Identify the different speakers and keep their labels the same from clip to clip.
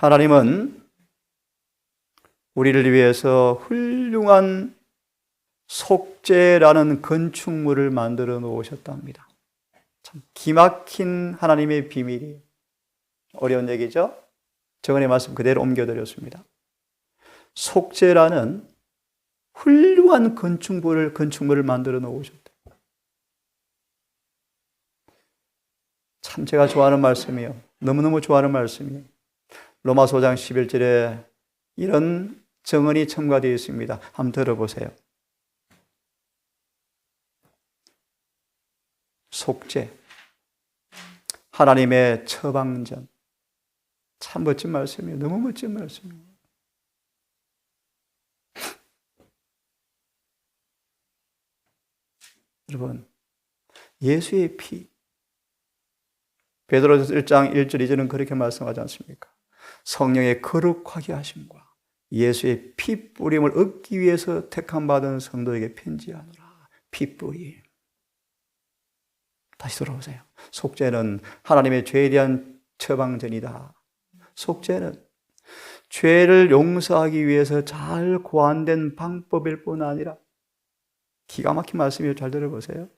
Speaker 1: 하나님은 우리를 위해서 훌륭한 속죄라는 건축물을 만들어 놓으셨답니다. 참 기막힌 하나님의 비밀이에요. 어려운 얘기죠? 정언의 말씀 그대로 옮겨드렸습니다. 속죄라는 훌륭한 건축물을 만들어 놓으셨다. 참 제가 좋아하는 말씀이에요. 너무너무 좋아하는 말씀이에요. 로마서 5장 11절에 이런 정언이 첨가되어 있습니다. 한번 들어보세요. 속죄, 하나님의 처방전. 참 멋진 말씀이에요. 너무 멋진 말씀이에요. 여러분, 예수의 피, 베드로전서 1장 1절 2절은 그렇게 말씀하지 않습니까? 성령의 거룩하게 하심과 예수의 피 뿌림을 얻기 위해서 택함받은 성도에게 편지하노라. 피 뿌림. 다시 돌아오세요. 속죄는 하나님의 죄에 대한 처방전이다. 속죄는 죄를 용서하기 위해서 잘 고안된 방법일 뿐 아니라 기가 막힌 말씀이에요. 잘 들어보세요.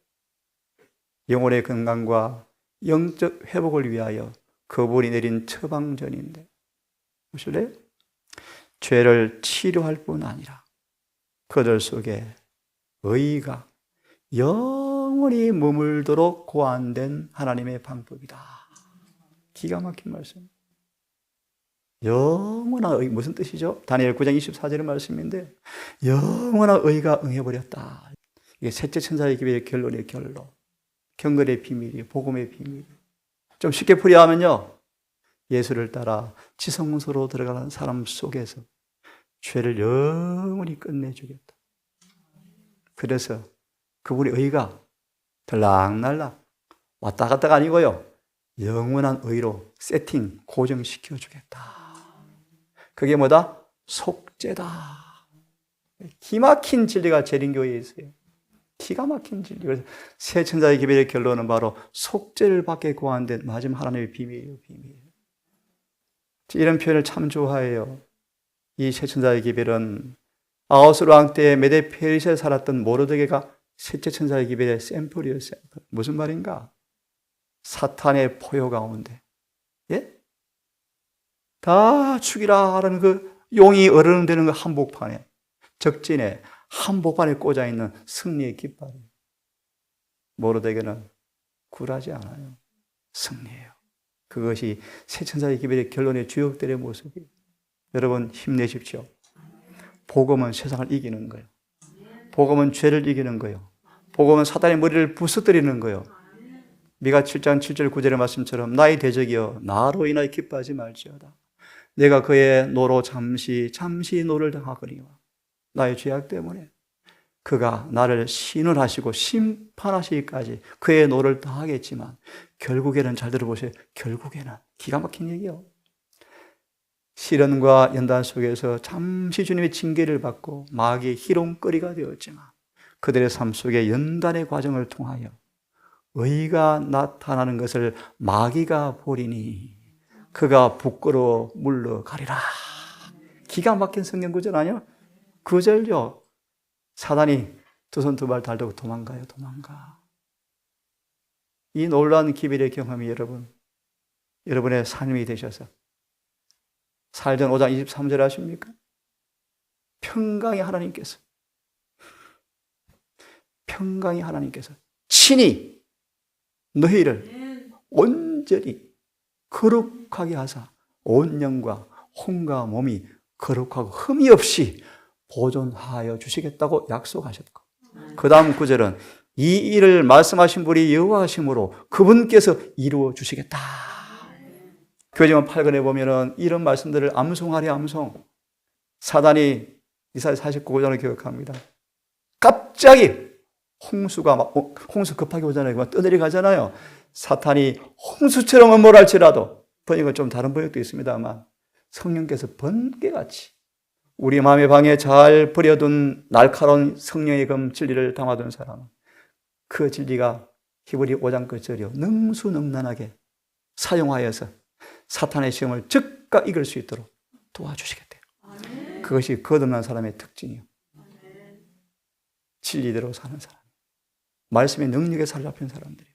Speaker 1: 영혼의 건강과 영적 회복을 위하여 그분이 내린 처방전인데 보실래요? 죄를 치료할 뿐 아니라 그들 속에 의가 영원히 머물도록 고안된 하나님의 방법이다. 기가 막힌 말씀. 영원한 의, 무슨 뜻이죠? 다니엘 9장 24절의 말씀인데 영원한 의가 응해버렸다. 이게 셋째 천사의 기별의 결론이에요. 결론. 경건의 비밀이에요. 복음의 비밀. 좀 쉽게 풀이하면요, 예수를 따라 지성소로 들어가는 사람 속에서 죄를 영원히 끝내주겠다. 그래서 그분의 의가 들락날락 왔다 갔다가 아니고요, 영원한 의로 세팅, 고정시켜주겠다. 그게 뭐다? 속죄다. 기막힌 진리가 재림교회에 있어요. 기가 막힌 진리. 그래서 새 천사의 기별의 결론은 바로 속죄를 받게 고안된 마지막 하나님의 비밀이에요. 비밀. 이런 표현을 참 좋아해요. 이 새 천사의 기별은 아하스 왕 때 메데 페르시아에 살았던 모르드게가 셋째 천사의 기별의 샘플이에요. 샘플. 무슨 말인가? 사탄의 포효 가운데, 예? 다 죽이라 하는 그 용이 어른되는 그 한복판에, 적진에 한복판에 꽂아 있는 승리의 깃발이에요. 모르드게는 굴하지 않아요. 승리해요. 그것이 새 천사의 기별의 결론의 주역들의 모습이에요. 여러분 힘내십시오. 복음은 세상을 이기는 거예요. 복음은 죄를 이기는 거예요. 복음은 사단의 머리를 부서뜨리는 거예요. 미가 7장 7절 9절의 말씀처럼 나의 대적이여 나로 인하여 기뻐하지 말지어다. 내가 그의 노로 잠시 노를 당하거니와 나의 죄악 때문에 그가 나를 신원하시고 심판하시기까지 그의 노를 당하겠지만 결국에는, 잘 들어보세요, 결국에는 기가 막힌 얘기요, 시련과 연단 속에서 잠시 주님의 징계를 받고 마귀의 희롱거리가 되었지만 그들의 삶 속에 연단의 과정을 통하여 의가 나타나는 것을 마귀가 보리니 그가 부끄러워 물러가리라. 기가 막힌 성경 구절 아니요? 구절요. 사단이 두 손 두 발 달고 도망가요. 도망가. 이 놀라운 기별의 경험이 여러분의 삶이 되셔서 사일전 5장 23절 아십니까? 평강의 하나님께서 친히 너희를 온전히 거룩하게 하사 온 영과 혼과 몸이 거룩하고 흠이 없이 보존하여 주시겠다고 약속하셨고, 그 다음 구절은 이 일을 말씀하신 분이 여호와시므로 그분께서 이루어 주시겠다. 교회증언 8권에 보면은 이런 말씀들을 암송하리 암송. 사단이 이사야 49장을 기억합니다. 갑자기 홍수 급하게 오잖아요. 떠내려 가잖아요. 사탄이 홍수처럼 음모할지라도, 번역은 좀 다른 번역도 있습니다만 성령께서 번개같이 우리 마음의 방에 잘 버려둔 날카로운 성령의 검 진리를 담아둔 사람은 그 진리가 히브리 5장 끝절이요 능수능란하게 사용하여서 사탄의 시험을 즉각 이길 수 있도록 도와주시겠대요. 그것이 거듭난 사람의 특징이요. 진리대로 사는 사람. 말씀의 능력에 사로잡힌 사람들이에요.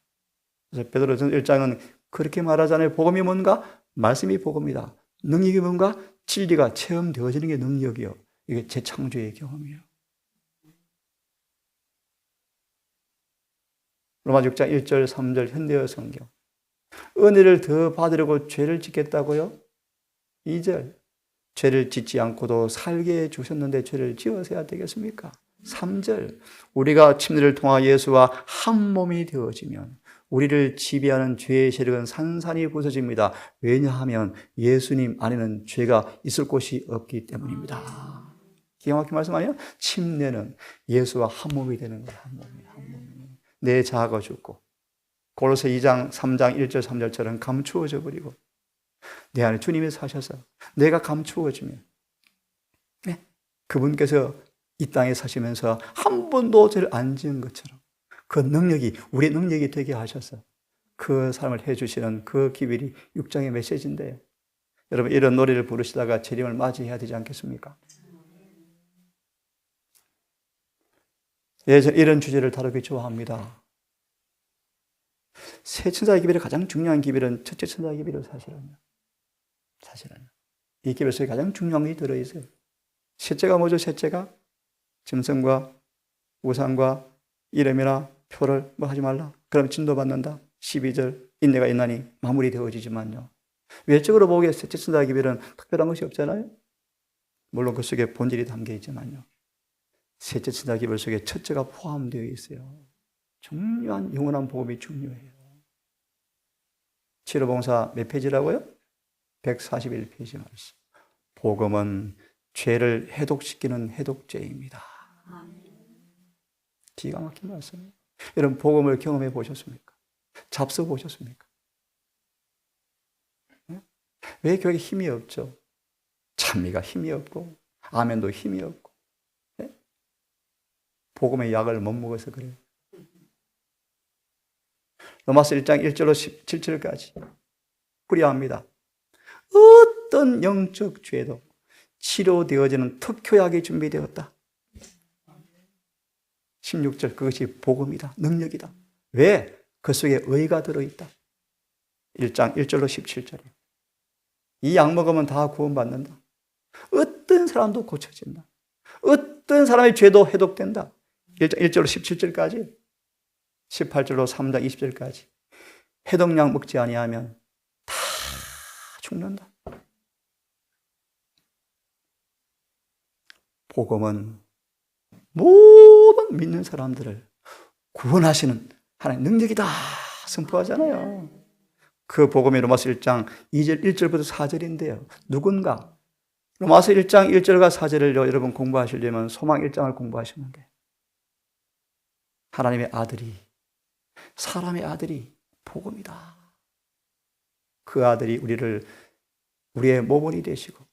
Speaker 1: 그래서 베드로전서 1장은 그렇게 말하잖아요. 복음이 뭔가? 말씀이 복음이다. 능력이 뭔가? 진리가 체험되어지는 게 능력이요. 이게 재창조의 경험이에요. 로마 6장 1절 3절 현대어 성경. 은혜를 더 받으려고 죄를 짓겠다고요? 2절. 죄를 짓지 않고도 살게 해주셨는데 죄를 지어서야 되겠습니까? 3절. 우리가 침례를 통하 예수와 한 몸이 되어지면 우리를 지배하는 죄의 세력은 산산이 부서집니다. 왜냐하면 예수님 안에는 죄가 있을 곳이 없기 때문입니다. 기가 막힌 말씀 아니에요? 침례는 예수와 한 몸이 되는 거예요. 한 몸이. 내 자아가 죽고 골로새 2장 3장 1절 3절처럼 감추어져 버리고 내 안에 주님이 사셔서 내가 감추어지면 그분께서 이 땅에 사시면서 한 번도 죄를 안 지은 것처럼 그 능력이 우리의 능력이 되게 하셔서 그 삶을 해주시는 그 기별이 6장의 메시지인데요. 여러분 이런 노래를 부르시다가 재림을 맞이해야 되지 않겠습니까? 예, 저 이런 주제를 다루기 좋아합니다. 세 천사의 기별의 가장 중요한 기별은 첫째 천사의 기별이에요. 사실은 이 기별 속에 가장 중요한 게 들어있어요. 셋째가 뭐죠? 셋째가 짐승과 우상과 이름이나 표를 뭐 하지 말라. 그럼 진도받는다. 12절 인내가 있나니 마무리되어지지만요. 외적으로 보기에 셋째 천사의 기별은 특별한 것이 없잖아요. 물론 그 속에 본질이 담겨 있지만요. 셋째 천사의 기별 속에 첫째가 포함되어 있어요. 중요한 영원한 복음이 중요해요. 치료봉사 몇 페이지라고요? 141페이지 말씀. 복음은 죄를 해독시키는 해독제입니다. 기가 막힌 말씀이에요. 여러분 복음을 경험해 보셨습니까? 잡숴 보셨습니까? 왜 교회에 힘이 없죠? 찬미가 힘이 없고 아멘도 힘이 없고 복음의 약을 못 먹어서 그래요. 로마서 1장 1절로 17절까지 후리합니다. 어떤 영적 죄도 치료되어지는 특효약이 준비되었다. 16절 그것이 복음이다. 능력이다. 왜? 그 속에 의가 들어있다. 1장 1절로 17절이에요. 이 약 먹으면 다 구원받는다. 어떤 사람도 고쳐진다. 어떤 사람의 죄도 해독된다. 1절로 17절까지 18절로 3장 20절까지 해독약 먹지 아니하면 다 죽는다. 복음은 모든 믿는 사람들을 구원하시는 하나님의 능력이다 선포하잖아요. 그 복음이 로마서 1장 2절 1절부터 4절인데요. 누군가 로마서 1장 1절과 4절을 여러분 공부하시려면 소망 1장을 공부하시면 돼요. 하나님의 아들이 사람의 아들이 복음이다. 그 아들이 우리의 모본이 되시고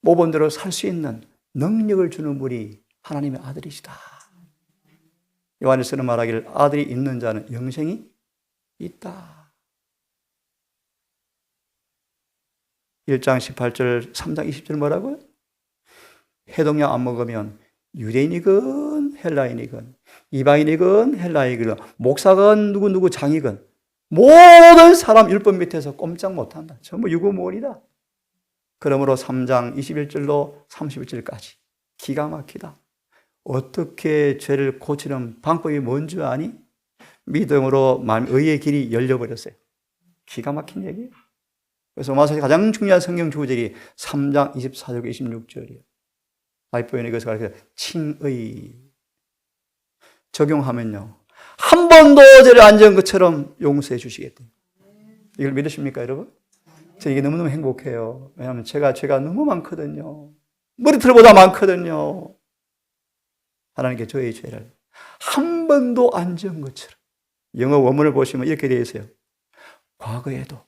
Speaker 1: 모본대로 살 수 있는 능력을 주는 분이 하나님의 아들이시다. 요한일서는 말하기를 아들이 있는 자는 영생이 있다. 1장 18절 3장 20절 뭐라고요? 해독약 안 먹으면 유대인이건 헬라인이건 이방인이건 헬라인이건 목사건 누구 장이건 모든 사람 율법 밑에서 꼼짝 못한다. 전부 유구무원이다. 그러므로 3장 21절로 31절까지 기가 막히다. 어떻게 죄를 고치는 방법이 뭔지 아니? 믿음으로 의의 길이 열려버렸어요. 기가 막힌 얘기예요. 그래서 로마서의 가장 중요한 성경 주제들이 3장 24절 26절이에요. 라이프연이 그것을 가르쳐요. 칭의. 적용하면요. 한 번도 죄를 안 지은 것처럼 용서해 주시겠대요. 이걸 믿으십니까, 여러분? 저 이게 너무너무 행복해요. 왜냐하면 죄가 너무 많거든요. 머리털보다 많거든요. 하나님께 저의 죄를 한 번도 안 지은 것처럼. 영어 원문을 보시면 이렇게 되어 있어요. 과거에도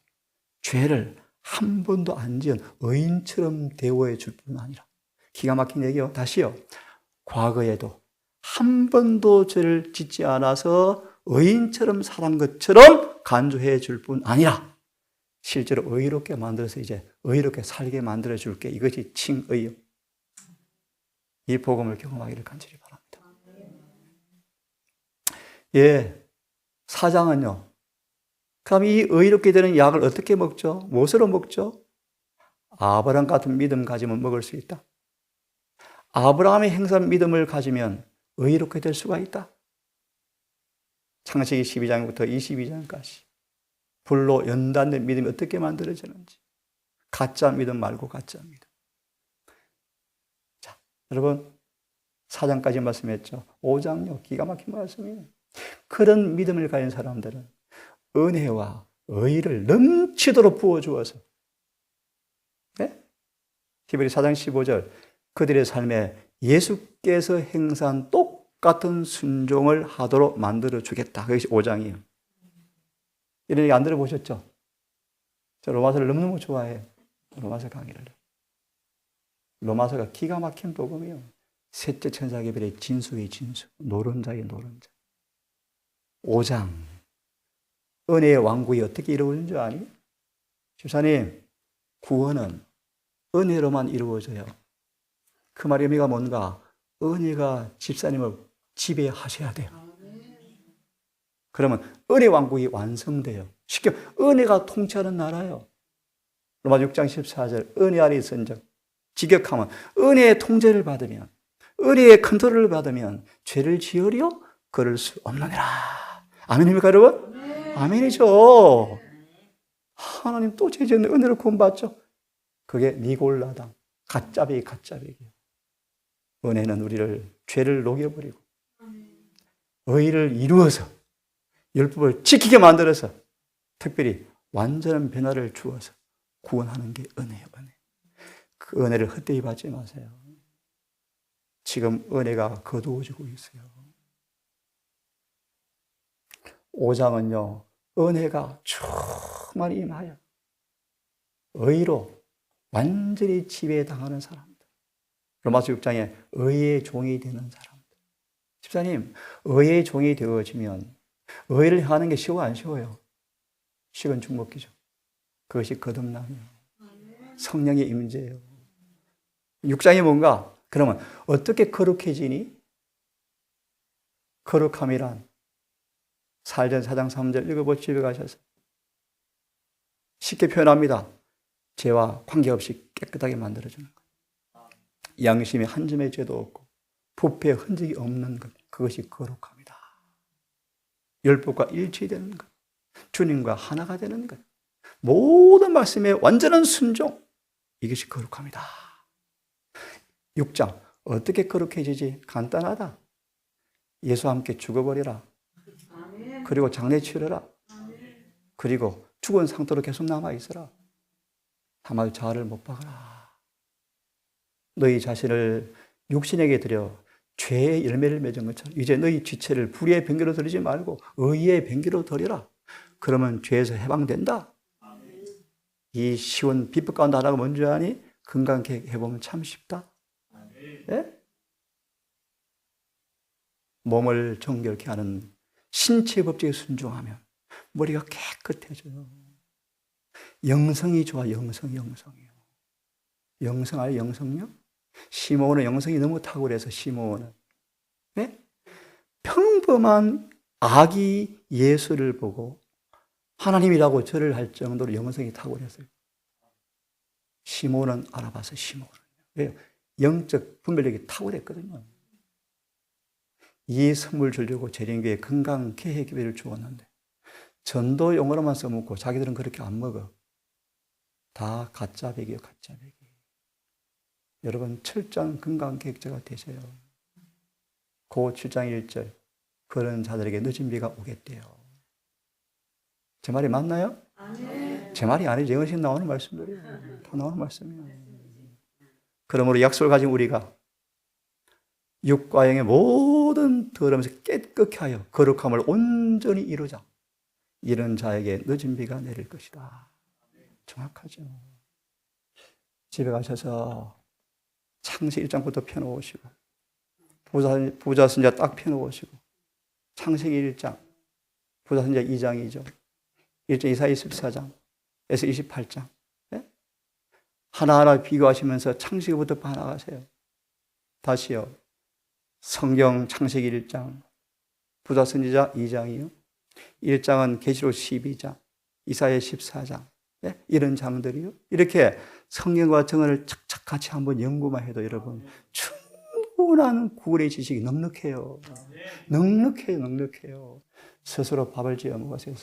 Speaker 1: 죄를 한 번도 안 지은 의인처럼 대우해 줄 뿐 아니라. 기가 막힌 얘기요. 다시요. 과거에도 한 번도 죄를 짓지 않아서 의인처럼 살한 것처럼 간주해 줄 뿐 아니라 실제로 의롭게 만들어서 이제 의롭게 살게 만들어 줄게. 이것이 칭의요. 이 복음을 경험하기를 간절히 바랍니다. 예, 사장은요. 그럼 이 의롭게 되는 약을 어떻게 먹죠? 무엇으로 먹죠? 아브라함 같은 믿음 가지면 먹을 수 있다. 아브라함의 행선 믿음을 가지면 의롭게 될 수가 있다. 창세기 12장부터 22장까지 불로 연단된 믿음이 어떻게 만들어지는지. 가짜 믿음 말고 가짜 믿음. 자, 여러분 4장까지 말씀했죠. 5장요. 기가 막힌 말씀이에요. 그런 믿음을 가진 사람들은 은혜와 의를 넘치도록 부어주어서 네? 히브리 4장 15절 그들의 삶에 예수께서 행사한 똑같은 순종을 하도록 만들어주겠다. 그것이 5장이에요. 이런 얘기 안 들어보셨죠? 저 로마서를 너무너무 좋아해요. 로마서 강의를. 로마서가 기가 막힌 복음이에요. 셋째 천사계별의 진수의 진수, 노른자의 노른자. 5장 은혜의 왕국이 어떻게 이루어진 줄 아니? 집사님, 구원은 은혜로만 이루어져요. 그 말의 의미가 뭔가? 은혜가 집사님을 지배하셔야 돼요. 그러면 은혜 왕국이 완성돼요. 쉽게 은혜가 통치하는 나라예요. 로마 6장 14절 은혜 아래 있은즉 지격하면 은혜의 통제를 받으면 은혜의 컨트롤을 받으면 죄를 지으려 그럴 수 없느니라. 아멘입니까 여러분? 네. 아멘이죠. 하나님 또 죄 지었는데 은혜로 구원받죠. 그게 니골라당 가짜배기. 은혜는 우리를 죄를 녹여버리고 의를 이루어서 율법을 지키게 만들어서 특별히 완전한 변화를 주어서 구원하는 게 은혜예요. 은혜. 그 은혜를 헛되이 받지 마세요. 지금 은혜가 거두어지고 있어요. 5장은요. 은혜가 충만히 임하여 의로 완전히 지배당하는 사람들. 로마서 6장에 의의 종이 되는 사람들. 집사님, 의의 종이 되어지면 의를 향하는 게 쉬워 안 쉬워요? 식은 죽 먹기죠. 그것이 거듭남이요. 성령의 임재예요. 6장이 뭔가? 그러면 어떻게 거룩해지니? 거룩함이란 살전 4장 3절 읽어보 집에 가셔서 쉽게 표현합니다. 죄와 관계없이 깨끗하게 만들어주는 것. 양심에 한 점의 죄도 없고 부패의 흔적이 없는 것. 그것이 거룩합니다. 율법과 일치되는 것. 주님과 하나가 되는 것. 모든 말씀에 완전한 순종. 이것이 거룩합니다. 6장 어떻게 거룩해지지? 간단하다. 예수와 함께 죽어버리라. 그리고 장례 치르라. 그리고 죽은 상태로 계속 남아있어라. 다만 자아를 못 박아라. 너희 자신을 육신에게 드려 죄의 열매를 맺은 것처럼 이제 너희 지체를 불의의 병기로 드리지 말고 의의 병기로 드리라. 그러면 죄에서 해방된다. 이 쉬운 비법 가운데 하나가 뭔지 아니? 건강케 해보면 참 쉽다. 네? 몸을 정결케 하는 신체 법칙에 순종하면 머리가 깨끗해져요. 영성이 좋아. 영성이요. 영성 알아요? 영성요? 시므온은 영성이 너무 탁월해서 시므온은 네? 평범한 아기 예수를 보고 하나님이라고 절을 할 정도로 영성이 탁월했어요. 시므온은 알아봤어요. 시므온은. 왜요? 영적 분별력이 탁월했거든요. 이 선물 주려고 재림교회 건강계획기회를 주었는데 전도 용어로만 써먹고 자기들은 그렇게 안 먹어. 다 가짜배기예요. 가짜배기. 여러분 철저한 건강계획자가 되세요. 고 7장 1절 그런 자들에게 늦은 비가 오겠대요. 제 말이 맞나요? 아멘. 제 말이 아니죠. 영어식 나오는 말씀들이에요. 다 나오는 말씀이에요. 그러므로 약속을 가진 우리가 육과 영의 모든 더러움에서 깨끗게 하여 거룩함을 온전히 이루자. 이런 자에게 늦은 비가 내릴 것이다. 정확하죠. 집에 가셔서 창세기 1장부터 펴놓으시고 부자 선자 딱 펴놓으시고 창세기 1장 부자 선자 2장이죠. 1장 이사야 14장 28장. 네? 하나하나 비교하시면서 창세기부터 봐나가세요. 다시요. 성경 창세기 1장, 부자 선지자 2장이요. 1장은 계시록 12장, 이사야 14장. 네? 이런 장들이요. 이렇게 성경과 정언을 착착 같이 한번 연구만 해도 여러분 충분한 구원의 지식이 넉넉해요. 넉넉해요. 스스로 밥을 지어 먹으세요.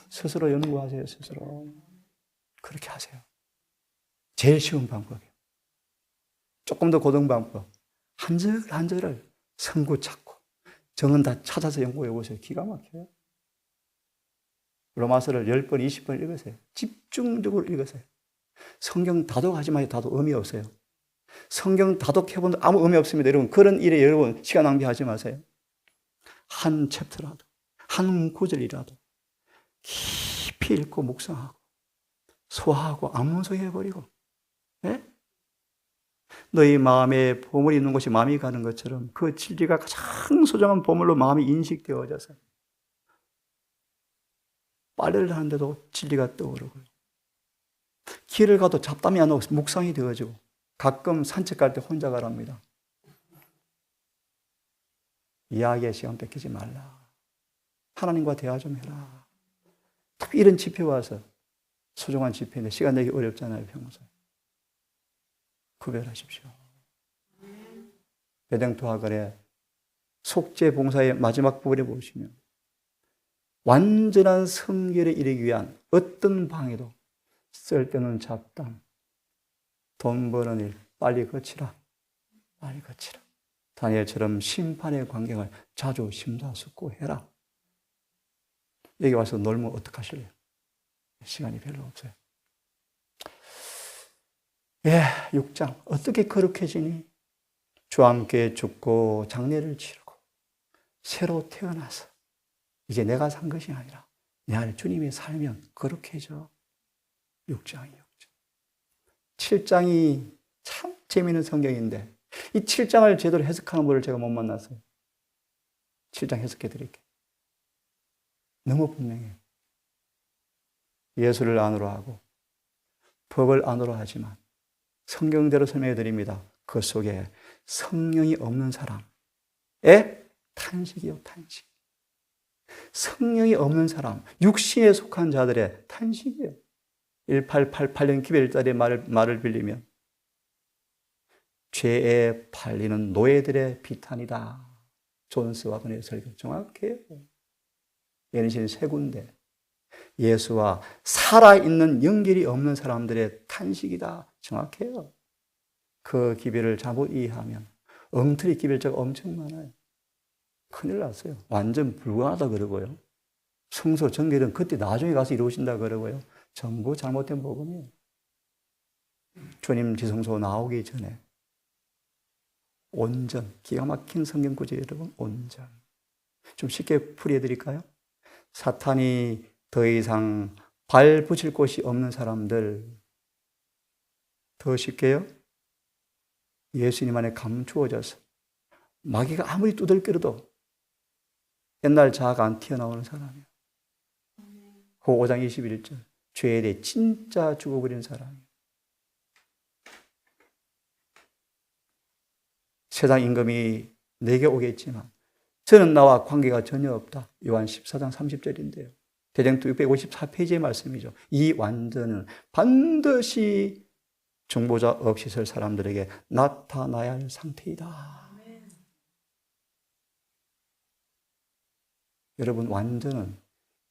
Speaker 1: 스스로 연구하세요. 스스로. 그렇게 하세요. 제일 쉬운 방법이에요. 조금 더 고등 방법. 한 절 한 절을 성구 찾고 정은 다 찾아서 연구해 보세요. 기가 막혀요. 로마서를 10번, 20번 읽으세요. 집중적으로 읽으세요. 성경 다독하지 마세요. 다독 의미 없어요. 성경 다독해본 아무 의미 없습니다. 여러분, 그런 일에 여러분 시간 낭비하지 마세요. 한 챕터라도, 한 구절이라도 깊이 읽고 묵상하고 소화하고 암문서해버리고, 네? 너희 마음에 보물이 있는 곳이 마음이 가는 것처럼 그 진리가 가장 소중한 보물로 마음이 인식되어져서 빨래를 하는데도 진리가 떠오르고요. 길을 가도 잡담이 안 나고 묵상이 되어지고, 가끔 산책 갈 때 혼자 가랍니다. 이야기의 시간 뺏기지 말라. 하나님과 대화 좀 해라. 특히 이런 집회 와서, 소중한 집회인데 시간 내기 어렵잖아요, 평소에. 구별하십시오. 배당토학원의 속죄 봉사의 마지막 부분에 보시면 완전한 성결에 이르기 위한 어떤 방해도 쓸데없는 잡담, 돈 버는 일 빨리 거치라. 빨리 거치라. 다니엘처럼 심판의 광경을 자주 심사숙고해라. 여기 와서 놀면 어떡하실래요? 시간이 별로 없어요. 예, 6장. 어떻게 거룩해지니? 주와 함께 죽고 장례를 치르고 새로 태어나서 이제 내가 산 것이 아니라 내 안에 주님이 살면 거룩해져. 6장이요. 7장이 참 재미있는 성경인데 이 7장을 제대로 해석하는 분을 제가 못 만났어요. 7장 해석해 드릴게요. 너무 분명해요. 예수를 안으로 하고 법을 안으로 하지만 성경대로 설명해 드립니다. 그 속에 성령이 없는 사람의 탄식이요, 탄식. 성령이 없는 사람, 육신에 속한 자들의 탄식이에요. 1888년 기별달의 말을 빌리면 죄에 팔리는 노예들의 비탄이다. 존 스와든의 설교 정확해요. 예언신 세 군데. 예수와 살아있는 연결이 없는 사람들의 탄식이다. 정확해요. 그 기별을 잘못 이해하면 엉터리 기별자가 엄청 많아요. 큰일 났어요. 완전 불가하다 그러고요. 성소 정결은 그때 나중에 가서 이루어진다 그러고요. 전부 잘못된 복음이에요. 주님 지성소 나오기 전에 온전, 기가 막힌 성경 구절 여러분, 온전. 좀 쉽게 풀이해 드릴까요? 사탄이 더 이상 발 붙일 곳이 없는 사람들, 더 쉽게요? 예수님 안에 감추어져서 마귀가 아무리 두들겨도 옛날 자아가 안 튀어나오는 사람이에요. 그 5장 21절. 죄에 대해 진짜 죽어버린 사람이에요. 세상 임금이 내게 오겠지만 저는 나와 관계가 전혀 없다. 요한 14장 30절인데요. 대쟁투 654페이지의 말씀이죠. 이 완전은 반드시 중보자 없이 설 사람들에게 나타나야 할 상태이다. 여러분, 완전은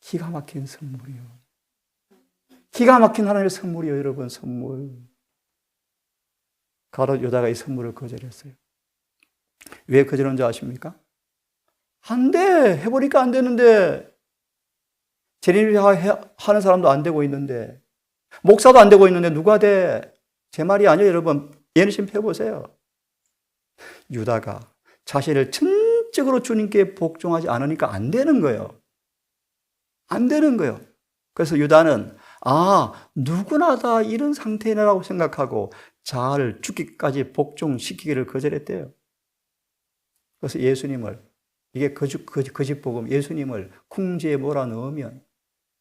Speaker 1: 기가 막힌 선물이요. 기가 막힌 하나님의 선물이요, 여러분, 선물. 가롯 유다가 이 선물을 거절했어요. 왜 거절한 줄 아십니까? 안 돼! 해보니까 안 되는데, 재림이 하는 사람도 안 되고 있는데, 목사도 안 되고 있는데 누가 돼? 제 말이 아니에요, 여러분. 예언심 펴보세요. 유다가 자신을 전적으로 주님께 복종하지 않으니까 안 되는 거예요. 안 되는 거예요. 그래서 유다는 누구나 다 이런 상태라고 생각하고 자아를 죽기까지 복종시키기를 거절했대요. 그래서 예수님을, 이게 거짓 복음, 예수님을 궁지에 몰아넣으면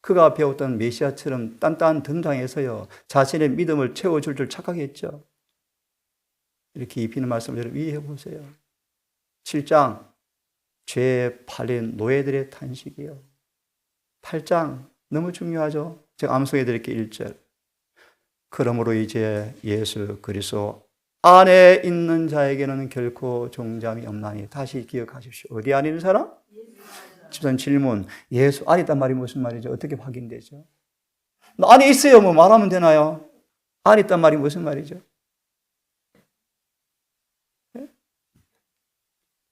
Speaker 1: 그가 배웠던 메시아처럼 딴딴 등장해서요, 자신의 믿음을 채워줄 줄 착각했죠. 이렇게 입히는 말씀을 여러분 이해해 보세요. 7장, 죄에 팔린 노예들의 탄식이요. 8장, 너무 중요하죠. 제가 암송해 드릴게요. 1절. 그러므로 이제 예수 그리스도 안에 있는 자에게는 결코 종잠이 없나니. 다시 기억하십시오. 어디 안에 있는 사람? 집사님 질문. 예수 안에 있단 말이 무슨 말이죠? 어떻게 확인되죠? 안에 있어요. 뭐 말하면 되나요? 안에 있단 말이 무슨 말이죠?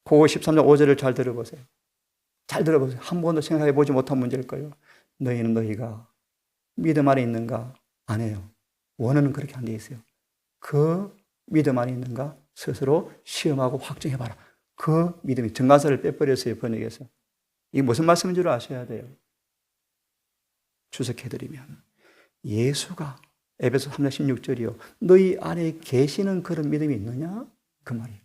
Speaker 1: 그거 13장 5절을 잘 들어보세요. 잘 들어보세요. 한 번도 생각해 보지 못한 문제일 거예요. 너희는 너희가 믿음 안에 있는가? 아니에요. 원어는 그렇게 안 돼 있어요. 그 믿음 안에 있는가? 스스로 시험하고 확증해봐라. 그 믿음이 정관사를 빼버렸어요. 번역에서. 이게 무슨 말씀인 줄 아셔야 돼요. 주석해드리면 예수가 에베소 3장 16절이요. 너희 안에 계시는 그런 믿음이 있느냐? 그 말이에요.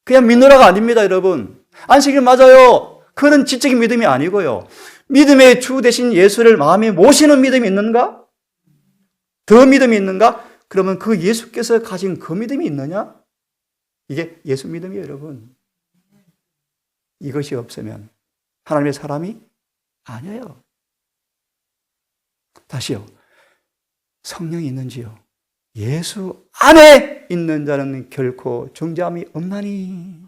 Speaker 1: 그냥 믿노라가 아닙니다, 여러분. 안식일 맞아요. 그런 지적인 믿음이 아니고요. 믿음의 주 대신 예수를 마음에 모시는 믿음이 있는가? 더 믿음이 있는가? 그러면 그 예수께서 가진 그 믿음이 있느냐? 이게 예수 믿음이에요, 여러분. 이것이 없으면 하나님의 사람이 아니에요. 다시요. 성령이 있는지요? 예수 안에 있는 자는 결코 정죄함이 없나니.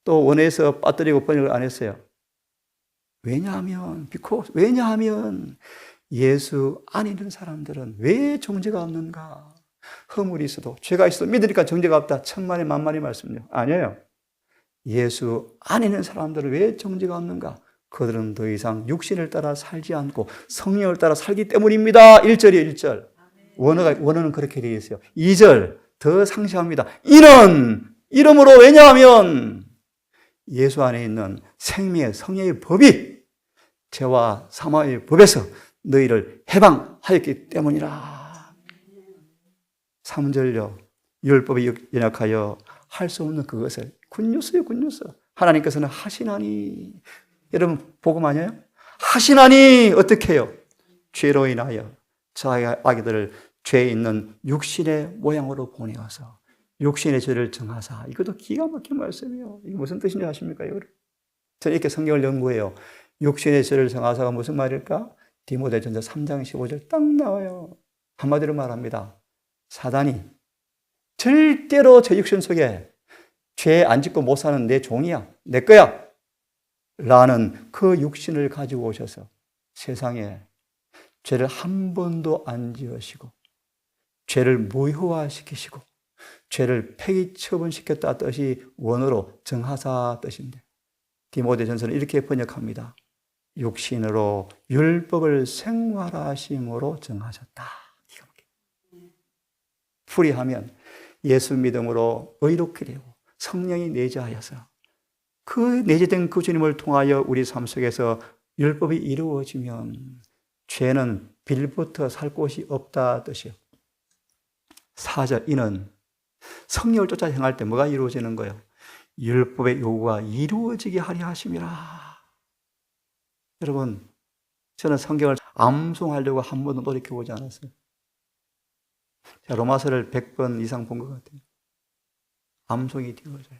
Speaker 1: 또 원에서 빠뜨리고 번역을 안 했어요. 왜냐하면 예수 안에 있는 사람들은 왜 정죄가 없는가? 허물이 있어도 죄가 있어도 믿으니까 정죄가 없다. 천만의 만만의 말씀이요. 아니에요. 예수 안에 있는 사람들은 왜 정죄가 없는가? 그들은 더 이상 육신을 따라 살지 않고 성령을 따라 살기 때문입니다. 1절이에요, 1절. 원어는 그렇게 되어 있어요. 2절, 더 상세합니다. 이름으로 왜냐하면 예수 안에 있는 생명의 성령의 법이 죄와 사망의 법에서 너희를 해방하였기 때문이라. 3절요. 율법에 연약하여 할 수 없는 그것을 굿뉴스예요, 굿뉴스. 하나님께서는 하시나니. 여러분 복음 아니에요? 하시나니 어떻게 해요? 죄로 인하여 자기 아기들을 죄에 있는 육신의 모양으로 보내어서 육신의 죄를 정하사. 이것도 기가 막힌 말씀이에요. 이게 무슨 뜻인지 아십니까? 저는 이렇게 성경을 연구해요. 육신의 죄를 정하사가 무슨 말일까? 디모데전서 3장 15절 딱 나와요. 한마디로 말합니다. 사단이 절대로 제 육신 속에 죄 안 짓고 못 사는 내 종이야. 내 거야. 라는 그 육신을 가지고 오셔서 세상에 죄를 한 번도 안 지으시고 죄를 무효화시키시고 죄를 폐기 처분시켰다 뜻이 원어로 정하사 뜻인데 디모데전서는 이렇게 번역합니다. 육신으로 율법을 생활하심으로 정하셨다. 풀이하면 예수 믿음으로 의롭게 되고 성령이 내재하여서 그 내재된 그 주님을 통하여 우리 삶 속에서 율법이 이루어지면 죄는 빌부터 살 곳이 없다 뜻이요. 4절 이는 성령을 쫓아 행할 때 뭐가 이루어지는 거예요? 율법의 요구가 이루어지게 하려 하심이라. 여러분, 저는 성경을 암송하려고 한 번도 돌이켜보지 않았어요. 제가 로마서를 100번 이상 본 것 같아요. 암송이 되어져요.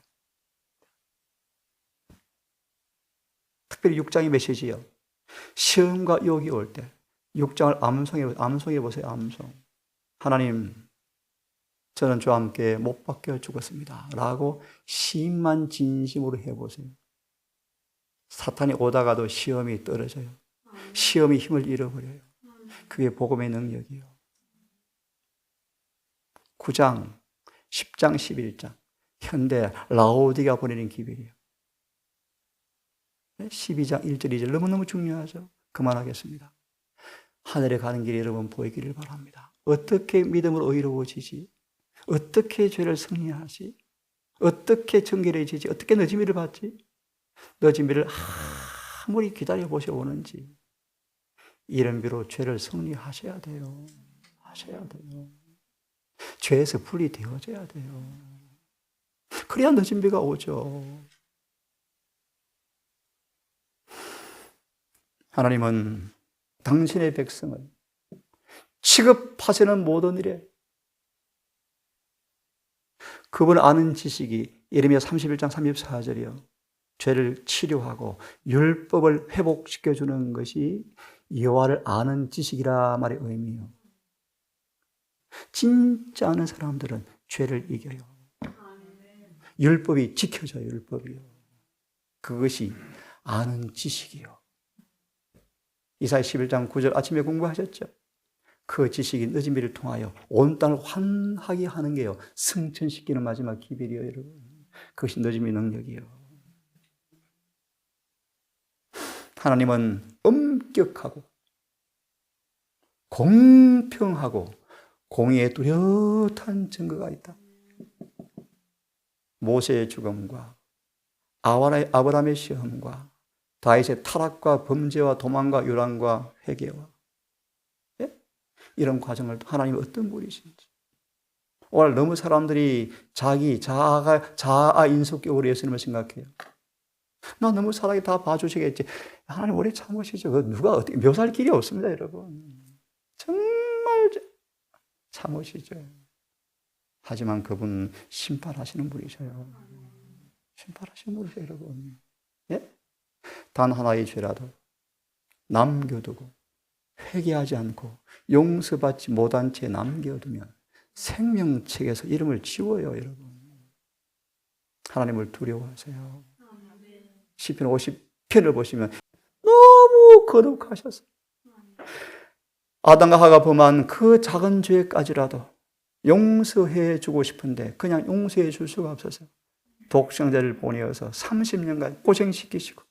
Speaker 1: 특별히 6장의 메시지요. 시험과 유혹이 올 때 6장을 암송해 보세요. 암송. 하나님, 저는 저와 함께 못 박혀 죽었습니다. 라고 시인만 진심으로 해보세요. 사탄이 오다가도 시험이 떨어져요. 시험이 힘을 잃어버려요. 그게 복음의 능력이에요. 9장, 10장, 11장. 현대 라오디가 보내는 기별이에요. 12장 1절 2절 너무너무 중요하죠. 그만하겠습니다. 하늘에 가는 길이 여러분 보이기를 바랍니다. 어떻게 믿음으로 의로워지지? 어떻게 죄를 승리하지? 어떻게 정결해지지? 어떻게 늦음이를 받지? 늦음이를 아무리 기다려보셔오는지 이른비로 죄를 승리하셔야 돼요. 하셔야 돼요. 죄에서 분리되어져야 돼요. 그래야 늦은비가 오죠. 하나님은 당신의 백성을 취급하시는 모든 일에 그분 아는 지식이 예레미야 31장 34절이요. 죄를 치료하고 율법을 회복시켜 주는 것이 여호와를 아는 지식이라 말의 의미예요. 진짜 아는 사람들은 죄를 이겨요. 율법이 지켜져요. 율법이요. 그것이 아는 지식이요. 이사야 11장 9절 아침에 공부하셨죠? 그 지식이 늦은 비를 통하여 온 땅을 환하게 하는 게요. 승천시키는 마지막 기별이요, 여러분. 그것이 늦음의 능력이요. 하나님은 엄격하고 공평하고 공의에 뚜렷한 증거가 있다. 모세의 죽음과 아브라함의 시험과 다윗의 타락과 범죄와 도망과 요란과 회개와 이런 과정을 하나님이 어떤 분이신지. 오늘 너무 사람들이 자기 자아 인속격으로 예수님을 생각해요. 나 너무 사랑이 다 봐주시겠지. 하나님 오래 참으시죠. 누가 어떻게 묘사할 길이 없습니다, 여러분. 정말 참으시죠. 하지만 그분 심판하시는 분이셔요. 심판하시는 분이셔요, 여러분. 예? 단 하나의 죄라도 남겨두고 회개하지 않고 용서받지 못한 채 남겨두면 생명책에서 이름을 지워요, 여러분. 하나님을 두려워하세요. 시편 50편을 보시면 너무 거룩하셨어요. 아담과 하가 범한 그 작은 죄까지라도 용서해 주고 싶은데 그냥 용서해 줄 수가 없어서 독생자를 보내어서 30년간 고생시키시고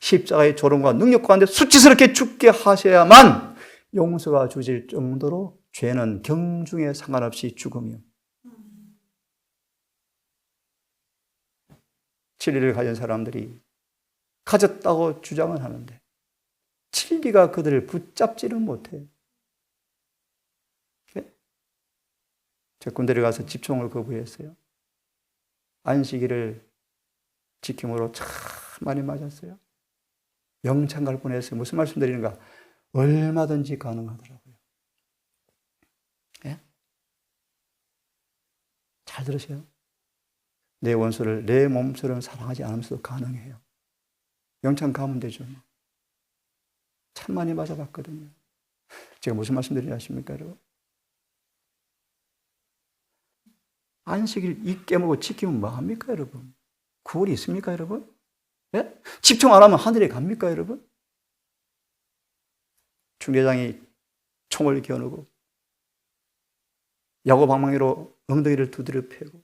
Speaker 1: 십자가의 조롱과 능력 가운데 수치스럽게 죽게 하셔야만 용서가 주실 정도로 죄는 경중에 상관없이 죽음이요. 진리를 가진 사람들이 가졌다고 주장은 하는데 진리가 그들을 붙잡지는 못해요. 저 군대를 가서 집총을 거부했어요. 안식일을 지킴으로 참 많이 맞았어요. 영창 갈 뻔했어요. 무슨 말씀 드리는가? 얼마든지 가능하더라고요. 예? 잘 들으세요. 내 원수를 내 몸처럼 사랑하지 않으면서도 가능해요. 영창 가면 되죠. 참 많이 맞아봤거든요. 제가 무슨 말씀 드리냐 하십니까, 여러분? 안식일 이 깨먹고 지키면 뭐합니까, 여러분? 구원이 있습니까, 여러분? 예? 집중 안 하면 하늘에 갑니까, 여러분? 중대장이 총을 겨누고 야구 방망이로 엉덩이를 두드려 패고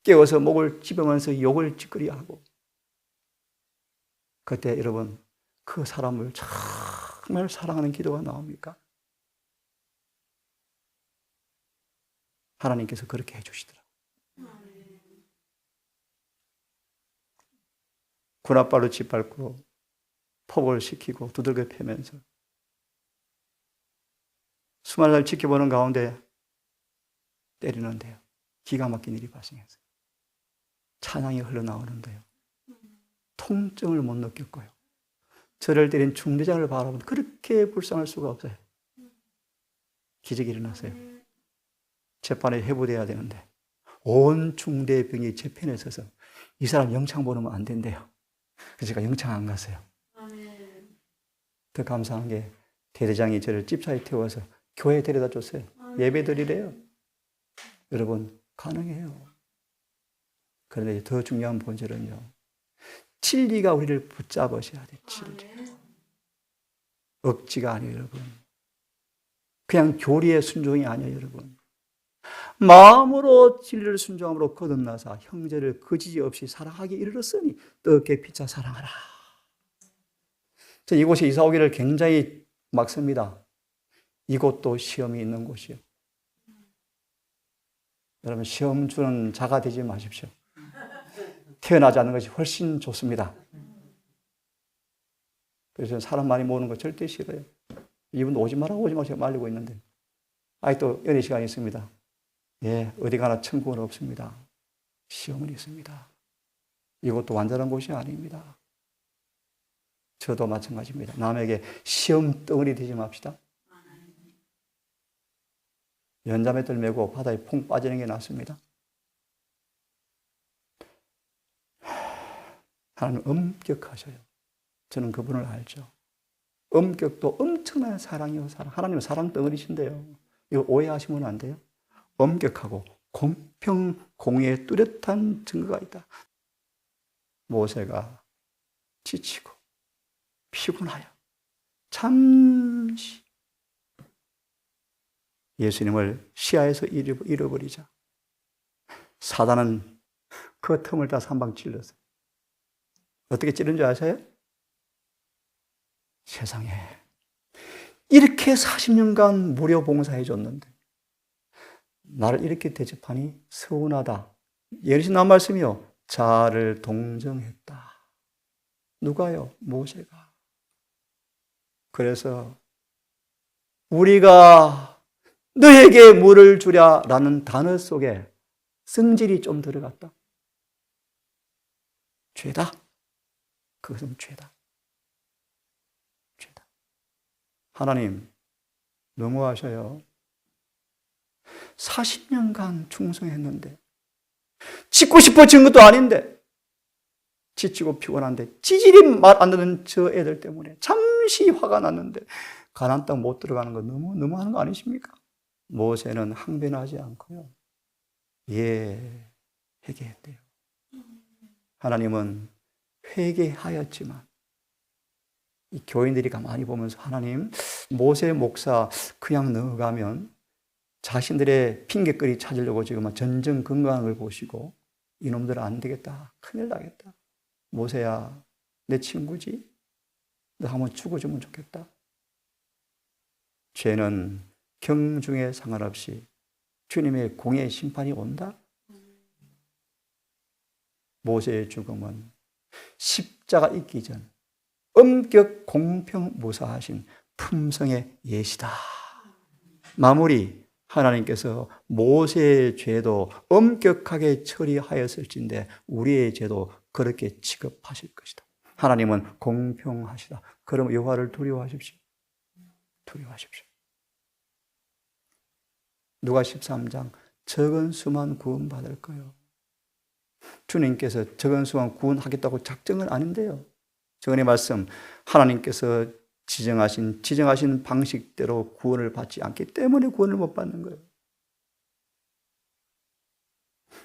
Speaker 1: 깨워서 목을 찝으면서 욕을 찌끄리하고 그때 여러분 그 사람을 정말 사랑하는 기도가 나옵니까? 하나님께서 그렇게 해주시더라고요. 군홧발로 짓밟고 폭을 시키고 두들겨 패면서 수많은 날 지켜보는 가운데 때리는데요. 기가 막힌 일이 발생했어요. 찬양이 흘러나오는데요. 통증을 못 느꼈고요. 저를 때린 중대장을 바라보면 그렇게 불쌍할 수가 없어요. 기적이 일어났어요. 재판에 회부돼야 되는데 온 중대병이 제 편에 서서 이 사람 영창 보내면 안 된대요. 그래서 제가 영창 안 갔어요. 더 감사한 게 대대장이 저를 집차에 태워서 교회에 데려다 줬어요. 예배 드리래요. 여러분 가능해요. 그런데 더 중요한 본질은요. 진리가 우리를 붙잡으셔야 돼. 진리. 억지가 아니에요, 여러분. 그냥 교리의 순종이 아니에요, 여러분. 마음으로 진리를 순종함으로 거듭나서 형제를 거지지 없이 사랑하기 이르렀으니 뜨겁게 피차 사랑하라. 저 이곳에 이사 오기를 굉장히 막습니다. 이곳도 시험이 있는 곳이요. 여러분 시험 주는 자가 되지 마십시오. 태어나지 않는 것이 훨씬 좋습니다. 그래서 사람 많이 모으는 거 절대 싫어요. 이분도 오지 말라고 제가 말리고 있는데 또 연애 시간이 있습니다. 예, 어디 가나 천국은 없습니다. 시험은 있습니다. 이것도 완전한 곳이 아닙니다. 저도 마찬가지입니다. 남에게 시험 덩어리 되지 맙시다. 연자맷돌 메고 바다에 퐁 빠지는 게 낫습니다. 하나님 엄격하셔요. 저는 그분을 알죠. 엄격도 엄청난 사랑이요, 사랑. 하나님은 사랑 덩어리신데요. 이거 오해하시면 안 돼요. 엄격하고 공평, 공의에 뚜렷한 증거가 있다. 모세가 지치고 피곤하여 잠시 예수님을 시야에서 잃어버리자 사단은 그 틈을 다 삼방 찔렀어요. 어떻게 찌른 줄 아세요? 세상에 이렇게 40년간 무료 봉사해 줬는데 나를 이렇게 대접하니 서운하다. 예수님 나온 말씀이요. 자아를 동정했다. 누가요? 모세가. 그래서 우리가 너에게 물을 주랴라는 단어 속에 성질이 좀 들어갔다. 죄다. 그것은 죄다. 죄다. 하나님 너무하셔요. 40년간 충성했는데 짓고 싶어진 것도 아닌데 지치고 피곤한데 지질이 말 안 듣는 저 애들 때문에 잠시 화가 났는데 가나안 땅 못 들어가는 거 너무하는 거 아니십니까? 모세는 항변하지 않고요. 예, 회개했대요. 하나님은 회개하였지만 이 교인들이 가만히 보면서 하나님 모세 목사 그냥 넣어가면 자신들의 핑계거리 찾으려고 지금 전전 건강한 걸 보시고 이놈들 안 되겠다. 큰일 나겠다. 모세야 내 친구지? 너 한번 죽어주면 좋겠다. 죄는 경중에 상관없이 주님의 공의 심판이 온다. 모세의 죽음은 십자가 있기 전 엄격 공평 무사하신 품성의 예시다. 마무리. 하나님께서 모세의 죄도 엄격하게 처리하였을진데 우리의 죄도 그렇게 취급하실 것이다. 하나님은 공평하시다. 그럼 여호와를 두려워하십시오. 두려워하십시오. 누가 13장 적은 수만 구원받을 거요. 주님께서 적은 수만 구원하겠다고 작정은 아닌데요. 저번에 말씀 하나님께서 지정하신 방식대로 구원을 받지 않기 때문에 구원을 못 받는 거예요.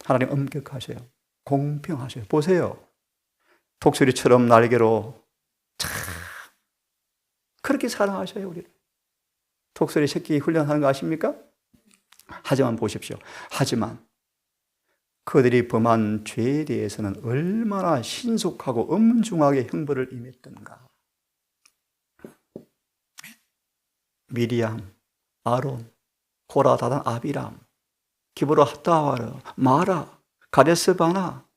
Speaker 1: 하나님 엄격하셔요. 공평하셔요. 보세요. 독수리처럼 날개로 참 그렇게 사랑하셔요, 우리를. 독수리 새끼 훈련하는 거 아십니까? 하지만 보십시오. 하지만 그들이 범한 죄에 대해서는 얼마나 신속하고 엄중하게 형벌을 임했던가. 미리암, 아론, 고라, 다단, 아비람, 기브로, 핫다와르, 마라, 가데스 바나.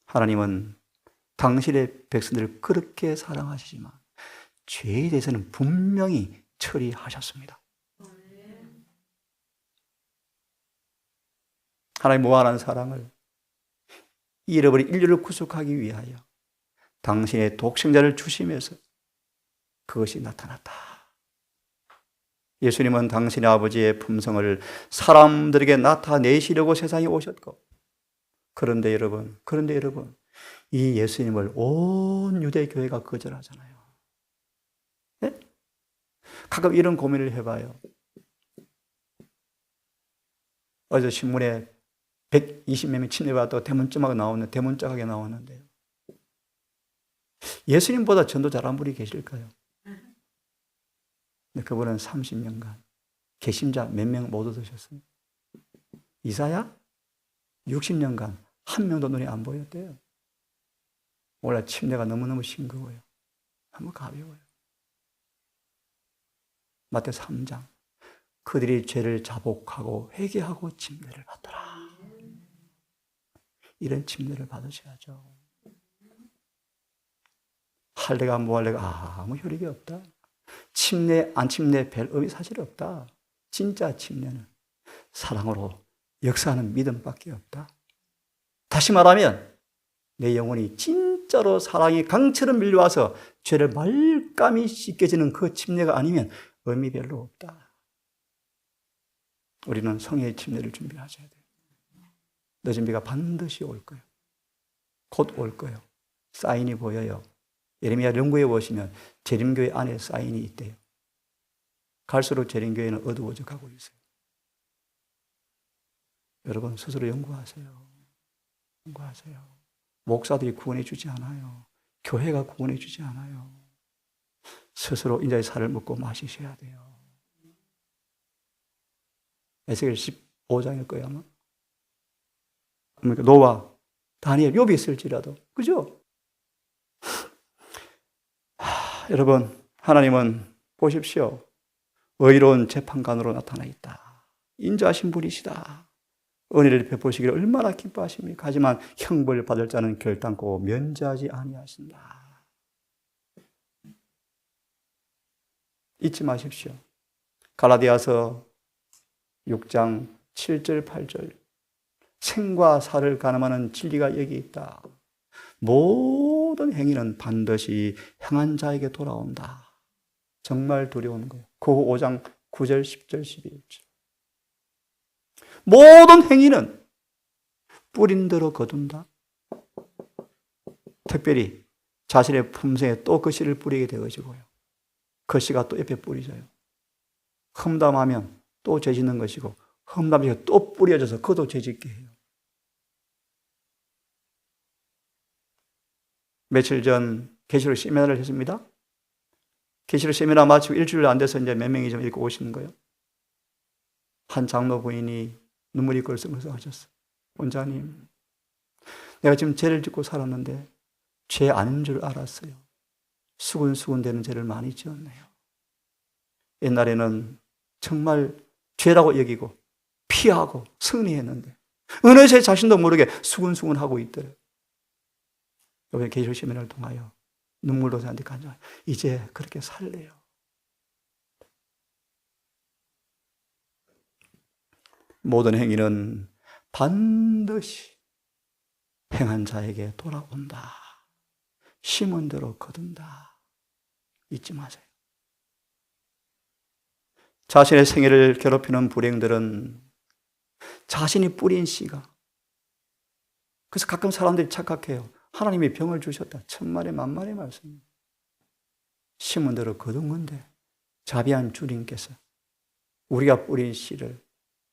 Speaker 1: 하나님은 당신의 백성들을 그렇게 사랑하시지만 죄에 대해서는 분명히 처리하셨습니다. 하나님 무한한 사랑을 잃어버린 인류를 구속하기 위하여 당신의 독생자를 주시면서 그것이 나타났다. 예수님은 당신의 아버지의 품성을 사람들에게 나타내시려고 세상에 오셨고, 그런데 여러분, 이 예수님을 온 유대교회가 거절하잖아요. 네? 가끔 이런 고민을 해봐요. 어제 신문에 120몇 명 침례받았다고 대문짝하게 나오는데요. 예수님보다 전도 잘한 분이 계실까요? 근데 그분은 30년간 개신자 몇 명 못 얻으셨어요. 이사야 60년간 한 명도 눈이 안 보였대요. 원래 침례가 너무너무 싱거워요. 너무 가벼워요. 마태 3장 그들이 죄를 자복하고 회개하고 침례를 받더라. 이런 침례를 받으셔야죠. 할례가 무할례가 아무 효력이 없다. 침례 안 침례 별 의미 사실 없다. 진짜 침례는 사랑으로 역사하는 믿음밖에 없다. 다시 말하면 내 영혼이 진짜 진짜로 사랑이 강처럼 밀려와서 죄를 말끔히 씻겨지는 그 침례가 아니면 의미 별로 없다. 우리는 성회의 침례를 준비하셔야 돼요. 늦은 비가 반드시 올 거예요. 곧 올 거예요. 사인이 보여요. 예레미야 연구에 보시면 재림교회 안에 사인이 있대요. 갈수록 재림교회는 어두워져 가고 있어요. 여러분 스스로 연구하세요. 연구하세요. 목사들이 구원해 주지 않아요. 교회가 구원해 주지 않아요. 스스로 인자의 살을 먹고 마시셔야 돼요. 에스겔 15장일 거예요 아마. 그러니까 노아, 다니엘, 욥이 있을지라도 그죠? 여러분 하나님은 보십시오. 의로운 재판관으로 나타나 있다. 인자하신 분이시다. 은혜를 베푸시기를 얼마나 기뻐하십니까? 하지만 형벌 받을 자는 결단코 면제하지 아니하신다. 잊지 마십시오. 갈라디아서 6장 7절 8절 생과 사를 가늠하는 진리가 여기 있다. 모든 행위는 반드시 행한 자에게 돌아온다. 정말 두려운 거예요. 고호 5장 9절 10절 11절 모든 행위는 뿌린 대로 거둔다. 특별히 자신의 품새에 또 그 씨를 뿌리게 되어지고요. 그 씨가 또 옆에 뿌리져요. 험담하면 또 죄짓는 것이고 험담이 또 뿌려져서 그도 죄짓게 해요. 며칠 전 계시록 세미나를 했습니다. 계시록 세미나 마치고 일주일 안 돼서 이제 몇 명이 좀 읽고 오시는 거예요. 한 장로 부인이 눈물이 걸썩걸썩하셨어요. 원장님, 내가 지금 죄를 짓고 살았는데 죄 아닌 줄 알았어요. 수군수군 되는 죄를 많이 지었네요. 옛날에는 정말 죄라고 여기고 피하고 승리했는데 어느새 자신도 모르게 수군수군하고 있더래요. 이번에 계시록 세미나를 통하여 눈물로 저한테 간증해요. 이제 그렇게 살래요. 모든 행위는 반드시 행한 자에게 돌아온다. 심은 대로 거둔다. 잊지 마세요. 자신의 생애를 괴롭히는 불행들은 자신이 뿌린 씨가, 그래서 가끔 사람들이 착각해요. 하나님이 병을 주셨다. 천만의 만만의 말씀입니다. 심은 대로 거둔 건데 자비한 주님께서 우리가 뿌린 씨를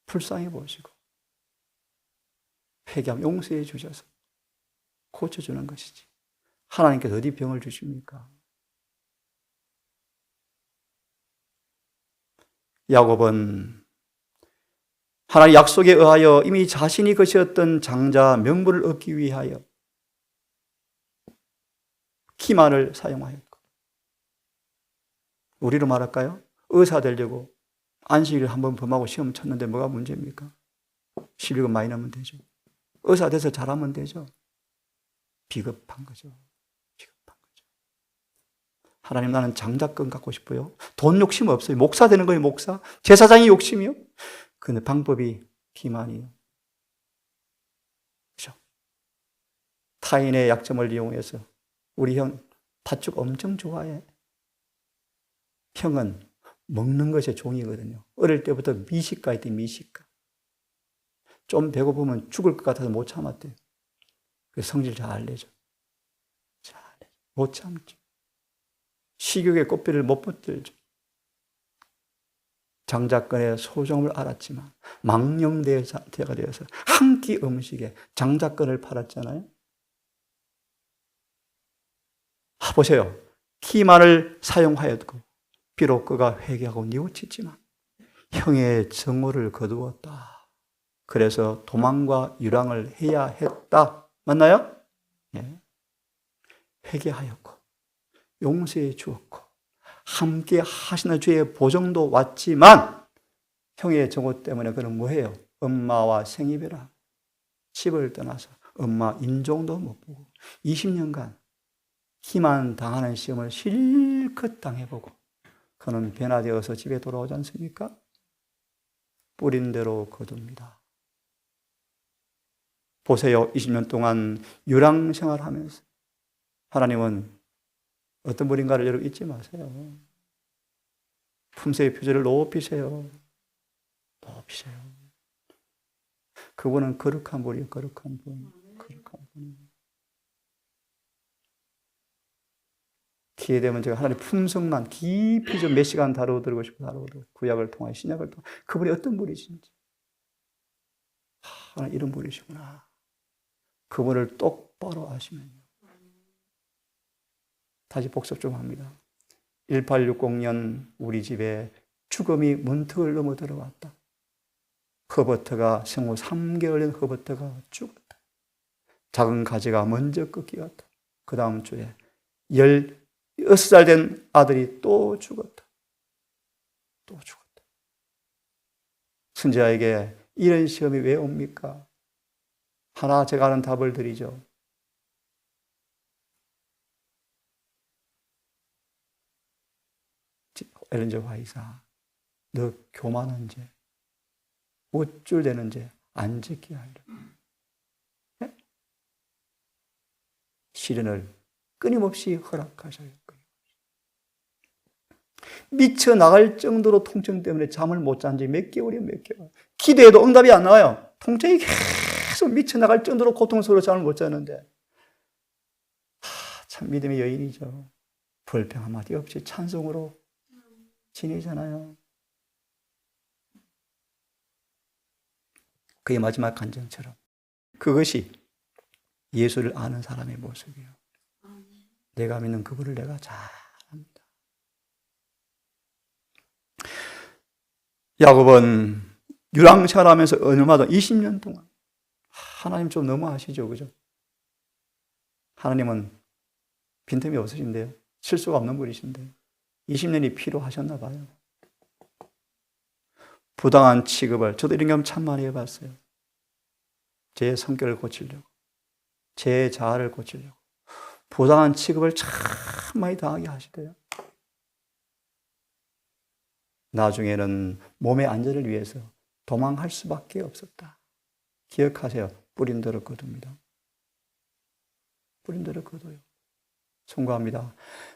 Speaker 1: 불쌍히 보시고 회개하면 용서해 주셔서 고쳐주는 것이지. 하나님께서 어디 병을 주십니까? 야곱은 하나님의 약속에 의하여 이미 자신이 것이었던 장자 명분을 얻기 위하여 기만을 사용하였고, 우리로 말할까요? 의사 되려고 안식일 한번 범하고 시험 쳤는데 뭐가 문제입니까? 12금 많이 넣으면 되죠. 의사 돼서 잘하면 되죠. 비겁한 거죠. 비겁한 거죠. 하나님, 나는 장자권 갖고 싶어요. 돈 욕심 없어요. 목사 되는 거예요, 목사. 제사장이 욕심이요. 근데 방법이 기만이에요. 그렇죠? 타인의 약점을 이용해서 우리 형 팥죽 엄청 좋아해. 형은 먹는 것에 종이거든요. 어릴 때부터 미식가 있대, 미식가. 좀 배고프면 죽을 것 같아서 못 참았대요. 그래서 성질 잘 내죠. 잘 내죠. 못 참죠. 식욕의 꽃비를 못 붙들죠. 장자권의 소중함을 알았지만 망령대가 되어서 한 끼 음식에 장자권을 팔았잖아요. 보세요. 기만을 사용하였고 비록 그가 회개하고 뉘우치지만 형의 정오를 거두었다. 그래서 도망과 유랑을 해야 했다. 맞나요? 예. 회개하였고 용서해 주었고 함께 하시는 주의 보정도 왔지만 형의 정오 때문에 그는 뭐해요? 엄마와 생이별하 집을 떠나서 엄마 인종도 못 보고 20년간 기만 당하는 시험을 실컷 당해보고 그는 변화되어서 집에 돌아오지 않습니까? 뿌린 대로 거둡니다. 보세요. 20년 동안 유랑 생활하면서 하나님은 어떤 분인가를 여러분 잊지 마세요. 품새의 표절을 높이세요. 높이세요. 그분은 거룩한 분이에요. 거룩한 분. 거룩한 분. 기회 되면 제가 하나님의 품성만 깊이 좀 몇 시간 다루고 싶고 구약을 통하여 신약을 통하여 그분이 어떤 분이신지. 하나님 이런 분이시구나. 그분을 똑바로 아시면요. 다시 복습 좀 합니다. 1860년 우리 집에 죽음이 문턱을 넘어 들어왔다. 허버트가 생후 3개월 된 허버트가 죽었다. 작은 가지가 먼저 꺾이었다. 그 다음 주에 16살 된 아들이 또 죽었다. 또 죽었다. 순자에게 이런 시험이 왜 옵니까? 하나 제가 아는 답을 드리죠. 엘렌 G. 화이사, 너 교만한 죄, 우쭐대는 죄 안 짓게 하리라. 네? 시련을 끊임없이 허락하셔요. 미쳐 나갈 정도로 통증 때문에 잠을 못 잔 지 몇 개월이에요, 몇 개월. 기도해도 응답이 안 나와요. 통증이 계속 미쳐 나갈 정도로 고통스러워 잠을 못 자는데. 참 믿음의 여인이죠. 불평 한마디 없이 찬송으로 지내잖아요. 그의 마지막 간증처럼. 그것이 예수를 아는 사람의 모습이에요. 내가 믿는 그분을 내가 잘 압니다. 야곱은 유랑생활하면서 얼마나 20년 동안 하나님 좀 너무하시죠, 그죠? 하나님은 빈틈이 없으신데요. 실수가 없는 분이신데요. 20년이 필요하셨나 봐요. 부당한 취급을, 저도 이런 경험 참 많이 해봤어요. 제 성격을 고치려고, 제 자아를 고치려고 부당한 취급을 참 많이 당하게 하시대요. 나중에는 몸의 안전을 위해서 도망할 수밖에 없었다. 기억하세요. 뿌린 대로 거둡니다. 뿌린 대로 거둬요. 송구합니다.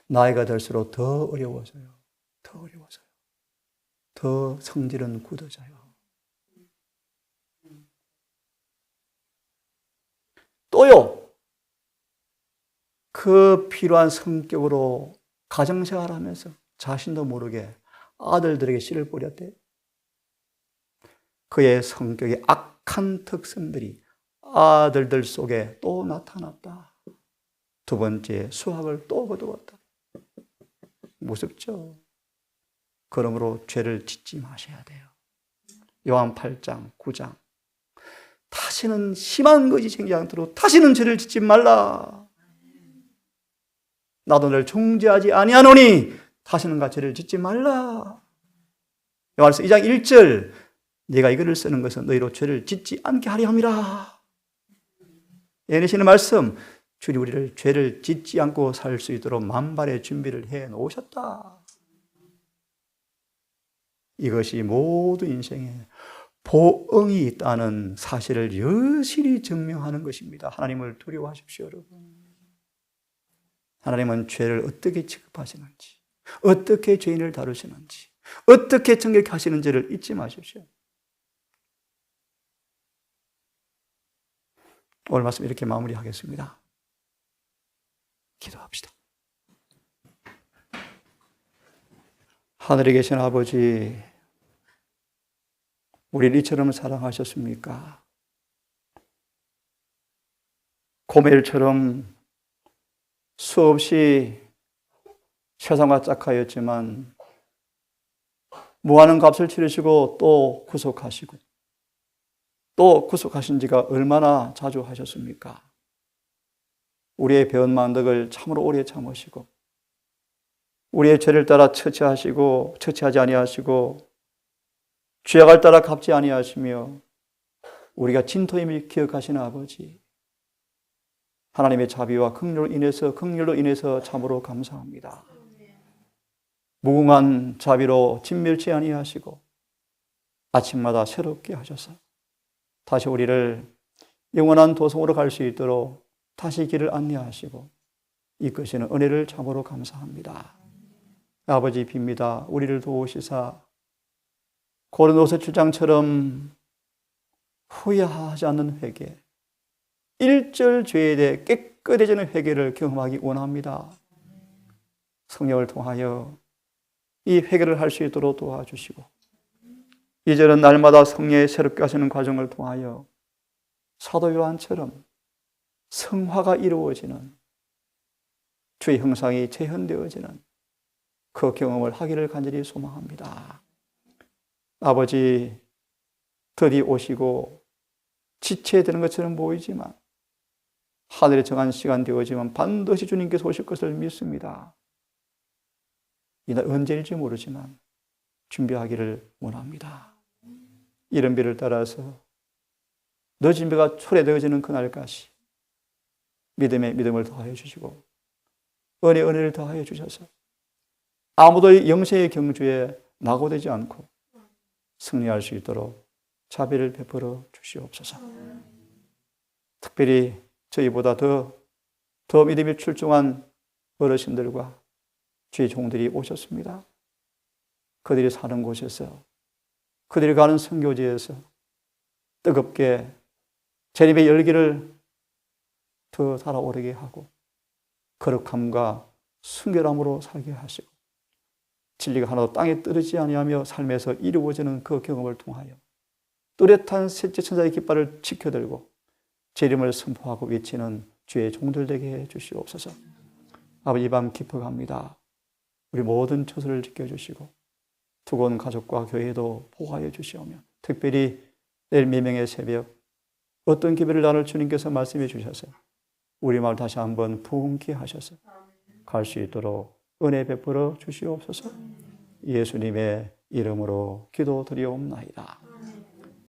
Speaker 1: 나이가 들수록 더 어려워져요. 더 어려워져요. 더 성질은 굳어져요. 또요, 그 필요한 성격으로 가정생활하면서 자신도 모르게 아들들에게 씨를 뿌렸대요. 그의 성격의 악한 특성들이 아들들 속에 또 나타났다. 두 번째, 수학을 또 거두었다. 무섭죠? 그러므로 죄를 짓지 마셔야 돼요. 요한 8장, 9장. 다시는 심한 것이 생기지 않도록 다시는 죄를 짓지 말라. 나도 너를 정죄하지 아니하노니 다시는 죄를 짓지 말라. 요한일서 2장 1절. 네가 이거를 쓰는 것은 너희로 죄를 짓지 않게 하려 함이라. 예내시는 말씀. 주님 우리를 죄를 짓지 않고 살 수 있도록 만반의 준비를 해 놓으셨다. 이것이 모든 인생에 보응이 있다는 사실을 여실히 증명하는 것입니다. 하나님을 두려워하십시오, 여러분. 하나님은 죄를 어떻게 취급하시는지, 어떻게 죄인을 다루시는지, 어떻게 정결하시는지를 잊지 마십시오. 오늘 말씀 이렇게 마무리하겠습니다. 기도합시다. 하늘에 계신 아버지, 우리를 이처럼 사랑하셨습니까? 고멜처럼 수없이 세상과 짝하였지만 무한한 값을 치르시고 또 구속하시고 또 구속하신 지가 얼마나 자주 하셨습니까? 우리의 배은 만덕을 참으로 오래 참으시고 우리의 죄를 따라 처치하지 아니하시고 죄악을 따라 갚지 아니하시며 우리가 진토임을 기억하시는 아버지, 하나님의 자비와 긍휼로 인해서 참으로 감사합니다. 무궁한 자비로 진멸치 아니하시고 아침마다 새롭게 하셔서 다시 우리를 영원한 도성으로 갈 수 있도록 다시 길을 안내하시고 이끄시는 은혜를 참으로 감사합니다. 아버지 빕니다. 우리를 도우시사 고린도서 7장처럼 후회하지 않는 회개, 일절 죄에 대해 깨끗해지는 회개를 경험하기 원합니다. 성령을 통하여 이 회개를 할 수 있도록 도와주시고, 이제는 날마다 성령의 새롭게 하시는 과정을 통하여 사도 요한처럼 성화가 이루어지는, 주의 형상이 재현되어지는 그 경험을 하기를 간절히 소망합니다. 아버지, 드디어 오시고 지체되는 것처럼 보이지만, 하늘에 정한 시간 되어지만 반드시 주님께서 오실 것을 믿습니다. 이날 언제일지 모르지만 준비하기를 원합니다. 이른 비를 따라서 늦은 비가 초래되어지는 그날까지 믿음에 믿음을 더하여 주시고, 은혜를 더하여 주셔서 아무도 영생의 경주에 낙오되지 않고 승리할 수 있도록 자비를 베풀어 주시옵소서. 특별히 저희보다 더 믿음이 출중한 어르신들과 주의 종들이 오셨습니다. 그들이 사는 곳에서, 그들이 가는 선교지에서 뜨겁게 재림의 열기를 더 달아오르게 하고 거룩함과 순결함으로 살게 하시고, 진리가 하나도 땅에 떨어지지 아니하며 삶에서 이루어지는 그 경험을 통하여 뚜렷한 셋째 천사의 깃발을 지켜들고 재림을 선포하고 외치는 주의 종들 되게 해 주시옵소서. 아버지, 이 밤 깊어갑니다. 우리 모든 처소를 지켜주시고 두고 가족과 교회도 보호하여 주시오며, 특별히 내일 미명의 새벽 어떤 기별을 나눌 주님께서 말씀해 주셔서 우리 마을 다시 한번 부흥케 하셔서 갈 수 있도록 은혜 베풀어 주시옵소서. 예수님의 이름으로 기도드리옵나이다.